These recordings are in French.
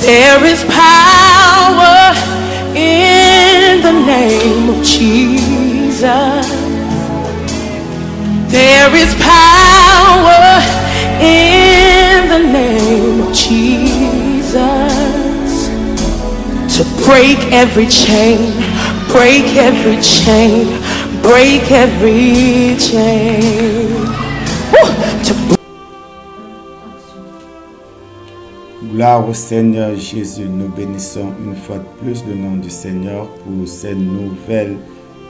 There is power in the name of Jesus. There is power in the name of Jesus to break every chain, break every chain, break every chain. Gloire au Seigneur Jésus, nous bénissons une fois de plus le nom du Seigneur pour cette nouvelle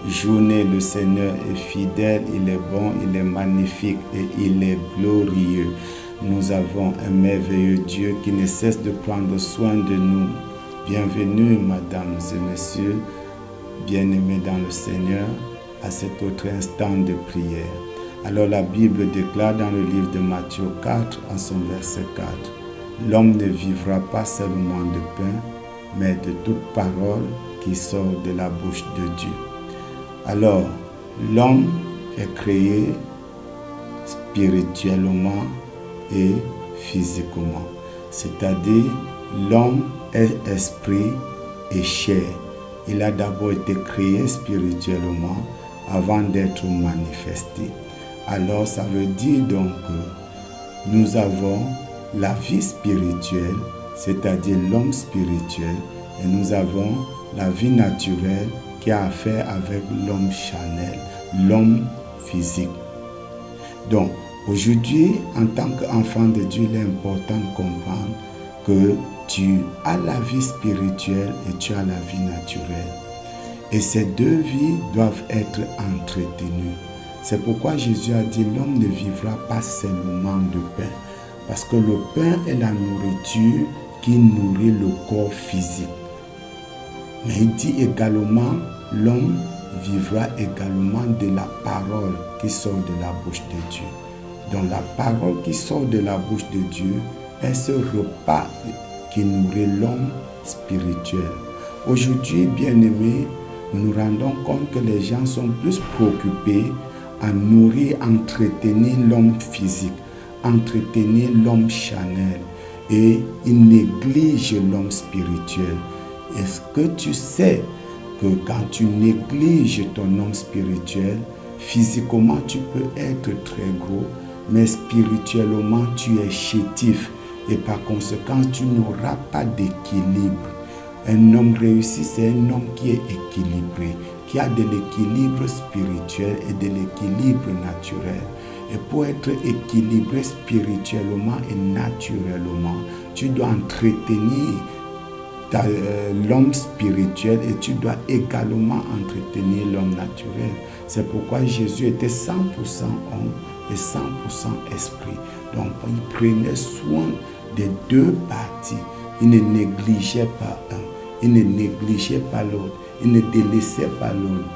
journée. Le Seigneur est fidèle, il est bon, il est magnifique et il est glorieux. Nous avons un merveilleux Dieu qui ne cesse de prendre soin de nous. Bienvenue, mesdames et messieurs, bien-aimés dans le Seigneur, à cet autre instant de prière. Alors la Bible déclare dans le livre de Matthieu 4, en son verset 4, « L'homme ne vivra pas seulement de pain, mais de toute parole qui sort de la bouche de Dieu. » Alors, l'homme est créé spirituellement et physiquement. C'est-à-dire, l'homme est esprit et chair. Il a d'abord été créé spirituellement avant d'être manifesté. Alors, ça veut dire donc que nous avons la vie spirituelle, c'est-à-dire l'homme spirituel, et nous avons la vie naturelle qui a affaire avec l'homme charnel, l'homme physique. Donc, aujourd'hui, en tant qu'enfant de Dieu, il est important de comprendre que tu as la vie spirituelle et tu as la vie naturelle. Et ces deux vies doivent être entretenues. C'est pourquoi Jésus a dit, l'homme ne vivra pas seulement de pain. Parce que le pain est la nourriture qui nourrit le corps physique. Mais il dit également, l'homme vivra également de la parole qui sort de la bouche de Dieu. Donc la parole qui sort de la bouche de Dieu est ce repas qui nourrit l'homme spirituel. Aujourd'hui, bien-aimés, nous nous rendons compte que les gens sont plus préoccupés à nourrir, entretenir l'homme physique, entretenir l'homme charnel, et ils négligent l'homme spirituel. Est-ce que tu sais que quand tu négliges ton homme spirituel, physiquement tu peux être très gros, mais spirituellement tu es chétif et par conséquent tu n'auras pas d'équilibre. Un homme réussi, c'est un homme qui est équilibré, qui a de l'équilibre spirituel et de l'équilibre naturel. Et pour être équilibré spirituellement et naturellement, tu dois entretenir l'homme spirituel et tu dois également entretenir l'homme naturel. C'est pourquoi Jésus était 100% homme et 100% esprit. Donc, il prenait soin des deux parties. Il ne négligeait pas un, il ne négligeait pas l'autre, il ne délaissait pas l'autre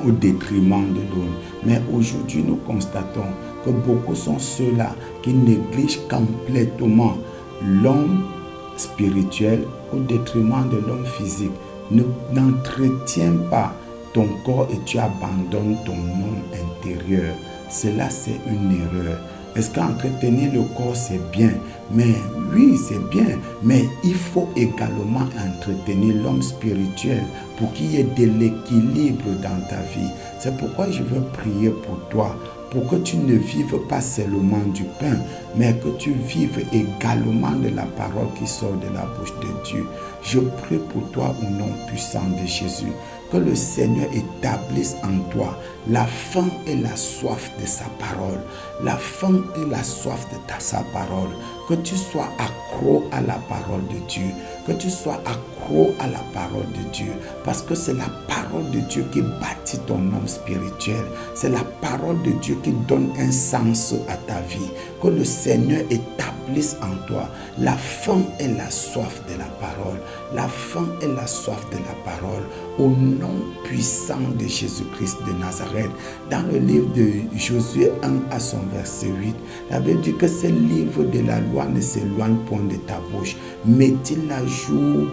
au détriment de l'autre. Mais aujourd'hui, nous constatons que beaucoup sont ceux-là qui négligent complètement l'homme spirituel au détriment de l'homme physique. N'entretiens pas ton corps et tu abandonnes ton homme intérieur. Cela, c'est une erreur. Est-ce qu'entretenir le corps, c'est bien? Mais oui, c'est bien. Mais il faut également entretenir l'homme spirituel pour qu'il y ait de l'équilibre dans ta vie. C'est pourquoi je veux prier pour toi, pour que tu ne vives pas seulement du pain, mais que tu vives également de la parole qui sort de la bouche de Dieu. Je prie pour toi au nom puissant de Jésus, que le Seigneur établisse en toi la faim et la soif de sa parole, la faim et la soif de sa parole, que tu sois accro à la parole de Dieu, que tu sois accro à la parole de Dieu, parce que c'est la parole de Dieu qui bâtit ton homme spirituel, c'est la parole de Dieu qui donne un sens à ta vie, que le Seigneur établisse en toi la faim et la soif de la parole, la faim et la soif de la parole, au nom puissant de Jésus-Christ de Nazareth. Dans le livre de Josué 1 à son verset 8, la Bible dit que ce livre de la loi ne s'éloigne point de ta bouche, mets-il à jour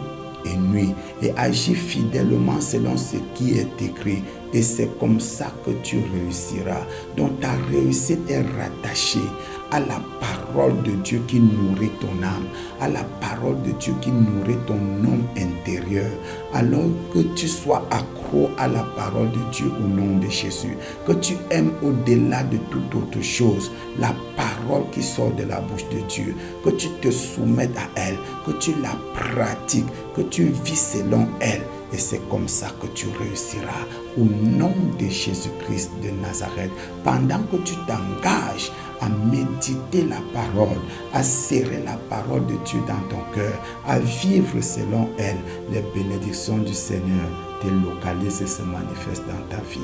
et nuit, et agis fidèlement selon ce qui est écrit, et c'est comme ça que tu réussiras. Donc ta réussite est rattachée à la parole de Dieu qui nourrit ton âme, à la parole de Dieu qui nourrit ton homme intérieur, alors que tu sois accro à la parole de Dieu au nom de Jésus, que tu aimes au-delà de toute autre chose la parole qui sort de la bouche de Dieu, que tu te soumettes à elle, que tu la pratiques, que tu vis selon elle. Et c'est comme ça que tu réussiras au nom de Jésus-Christ de Nazareth. Pendant que tu t'engages à méditer la parole, à serrer la parole de Dieu dans ton cœur, à vivre selon elle, les bénédictions du Seigneur te localisent et se manifestent dans ta vie.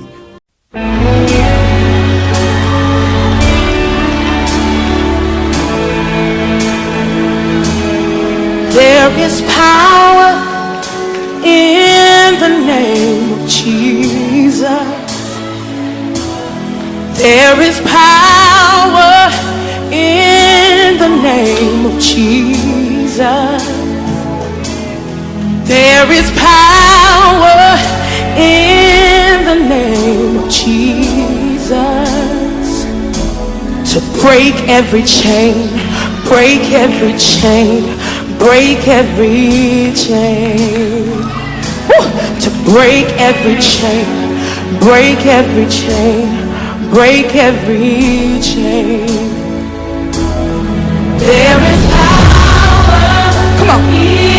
There is power in the name of Jesus. There is power in the name of Jesus. There is power in the name of Jesus to break every chain, break every chain, break every chain. Woo! To break every chain, break every chain, break every chain. There is power. Come on.